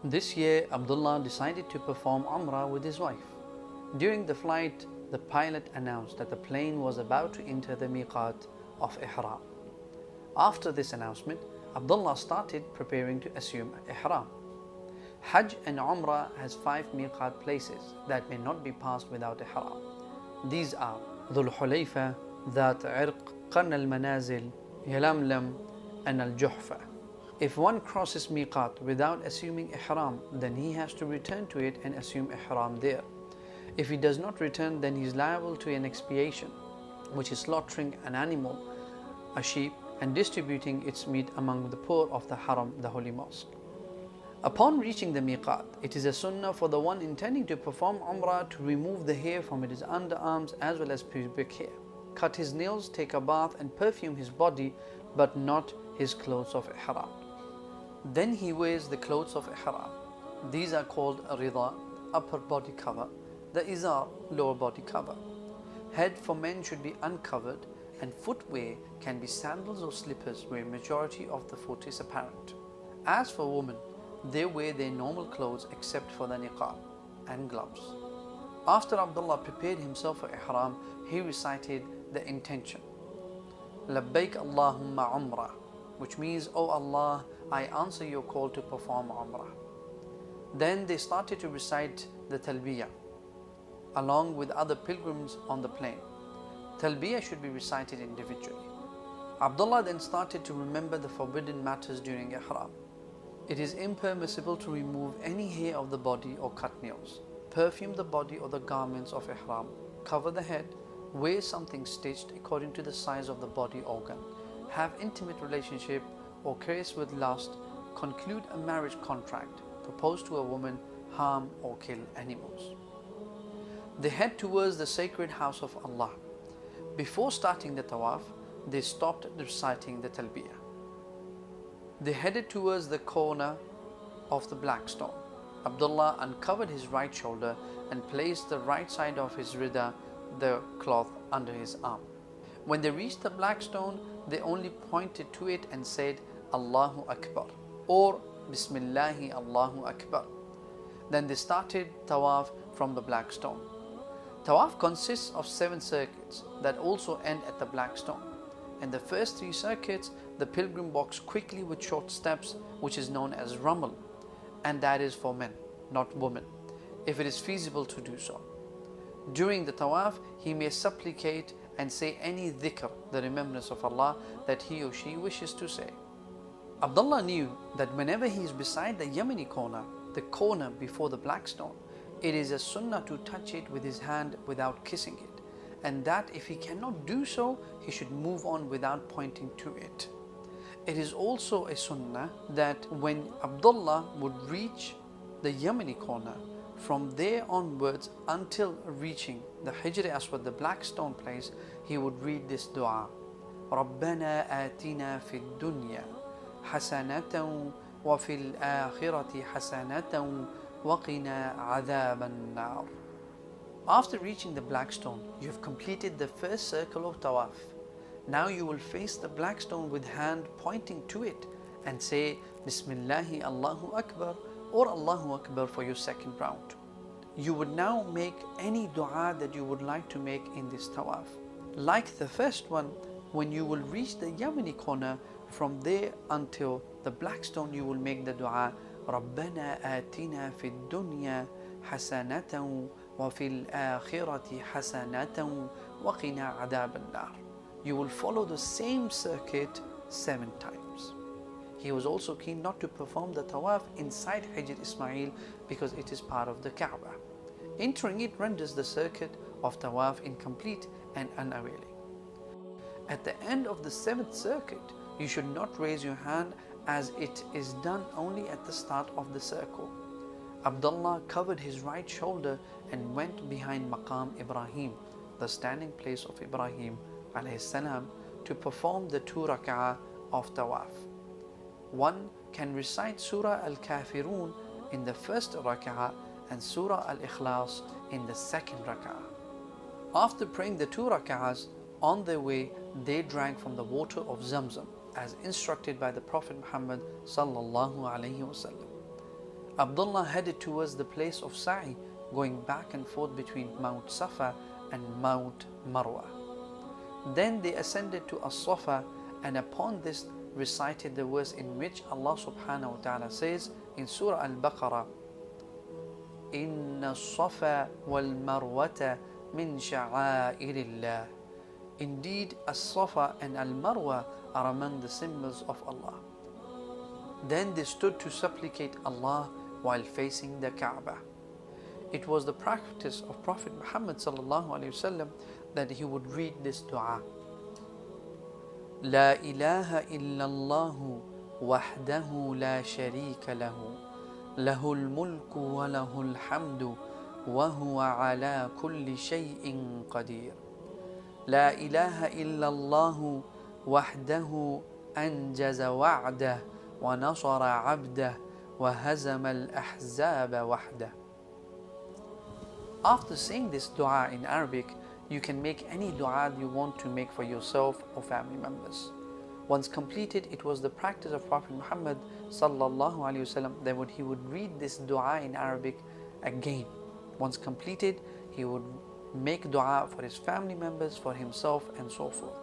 This year, Abdullah decided to perform Umrah with his wife. During the flight, the pilot announced that the plane was about to enter the miqat of Ihram. After this announcement, Abdullah started preparing to assume Ihram. Hajj and Umrah has 5 miqat places that may not be passed without Ihram. These are Dhul Hulayfa, Dhat Irq, Qarn al-Manazil, Yalamlam, and Al-Juhfa. If one crosses miqat without assuming Ihram, then he has to return to it and assume Ihram there. If he does not return, then he is liable to an expiation, which is slaughtering an animal, a sheep, and distributing its meat among the poor of the Haram, the holy mosque. Upon reaching the miqat, it is a sunnah for the one intending to perform Umrah to remove the hair from his underarms as well as pubic hair, cut his nails, take a bath, and perfume his body, but not his clothes of Ihram. Then he wears the clothes of Ihram. These are called Rida, upper body cover, the Izar, lower body cover. Head for men should be uncovered, and footwear can be sandals or slippers where majority of the foot is apparent. As for women, they wear their normal clothes except for the niqab and gloves. After Abdullah prepared himself for Ihram, he recited the intention, Labbaik Allahumma Umrah, which means, O Allah, I answer your call to perform Umrah. Then they started to recite the Talbiyah along with other pilgrims on the plain. Talbiyah should be recited individually. Abdullah then started to remember the forbidden matters during Ihram. It is impermissible to remove any hair of the body or cut nails, perfume the body or the garments of Ihram, cover the head, wear something stitched according to the size of the body organ, have intimate relationship or caress with lust, conclude a marriage contract, propose to a woman, harm or kill animals. They head towards the sacred house of Allah. Before starting the tawaf, they stopped reciting the talbiyah. They headed towards the corner of the black stone. Abdullah uncovered his right shoulder and placed the right side of his rida, the cloth, under his arm. When they reached the black stone, they only pointed to it and said, Allahu Akbar, or Bismillahi Allahu Akbar. Then they started tawaf from the black stone. Tawaf consists of 7 circuits that also end at the black stone. In the first 3 circuits, the pilgrim walks quickly with short steps, which is known as Ramal, and that is for men, not women, if it is feasible to do so. During the tawaf, he may supplicate and say any dhikr, the remembrance of Allah, that he or she wishes to say. Abdullah knew that whenever he is beside the Yemeni corner, the corner before the black stone, it is a sunnah to touch it with his hand without kissing it, and that if he cannot do so, he should move on without pointing to it. It is also a sunnah that when Abdullah would reach the Yemeni corner, from there onwards until reaching the Hijr Aswad, the black stone place, he would read this dua, رَبَّنَا آتِنَا فِي الدُّنْيَا حَسَنَةً وَفِي الْآخِرَةِ حَسَنَةً وَقِنَا عَذَابَ النَّارِ. After reaching the black stone, you have completed the first circle of tawaf. Now you will face the black stone with hand pointing to it and say Bismillahi Allahu Akbar or Allahu Akbar for your second round. You would now make any dua that you would like to make in this tawaf. Like the first one, when you will reach the Yemeni corner, from there until the black stone you will make the dua رَبَّنَا آتِنَا فِي الدُّنْيَا حَسَنَةً وَفِي الْآخِرَةِ حَسَنَةً وَقِنَا عَذَابَ النَّارِ. You will follow the same circuit 7 times. He was also keen not to perform the tawaf inside Hijr Ismail because it is part of the Kaaba. Entering it renders the circuit of tawaf incomplete and unavailing. At the end of the 7th circuit, you should not raise your hand as it is done only at the start of the circle. Abdullah covered his right shoulder and went behind Maqam Ibrahim, the standing place of Ibrahim alayhi salam, to perform the 2 rak'ah of tawaf. One can recite Surah Al-Kafirun in the first rak'ah and Surah Al-Ikhlas in the second rak'ah. After praying the 2 rak'ahs, on their way they drank from the water of Zamzam as instructed by the Prophet Muhammad sallallahu alaihi wasallam. Abdullah headed towards the place of Sa'i, going back and forth between Mount Safa and Mount Marwa. Then they ascended to As-Safa, and upon this recited the verse in which Allah subhanahu wa ta'ala says in Surah Al-Baqarah, Inna as-Safa wal-Marwata min sha'airillah. Indeed, As-Safa and Al-Marwa are among the symbols of Allah. Then they stood to supplicate Allah while facing the Kaaba. It was the practice of Prophet Muhammad sallallahu alaihi wasallam that he would read this dua. La ilaha illallah wahdahu la sharika lahu, lahul mulku wa lahul hamdu, wa huwa ala kulli shay'in qadir. La ilaha illallah wahdahu anjaza wa'dah wa nasara 'abdah wa hazama al-ahzaba wahdah. After saying this dua in Arabic, you can make any dua you want to make for yourself or family members. Once completed, it was the practice of Prophet Muhammad sallallahu alaihi wasallam that he would read this dua in Arabic again. Once completed, he would make dua for his family members, for himself, and so forth.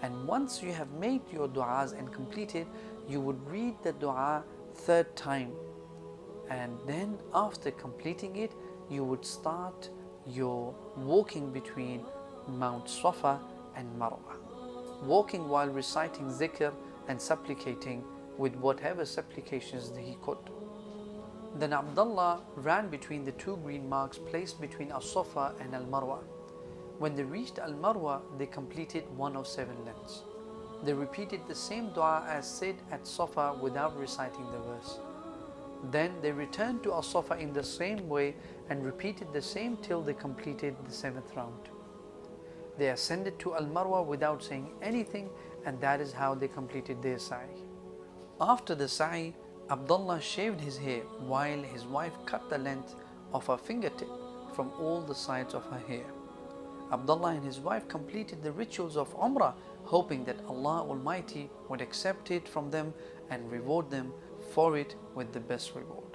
And once you have made your duas and completed, you would read the dua third time. And then after completing it, you would start your walking between Mount Safa and Marwa, walking while reciting zikr and supplicating with whatever supplications that he could. Then Abdullah ran between the two green marks placed between As-Safa and Al-Marwa. When they reached Al-Marwa, they completed one of 7 lengths. They repeated the same dua as said at Safa without reciting the verse. Then they returned to As-Safa in the same way and repeated the same till they completed the 7th round. They ascended to Al-Marwa without saying anything, and that is how they completed their sa'i. After the sa'i, Abdullah shaved his hair while his wife cut the length of her fingertip from all the sides of her hair. Abdullah and his wife completed the rituals of Umrah, hoping that Allah Almighty would accept it from them and reward them for it with the best reward.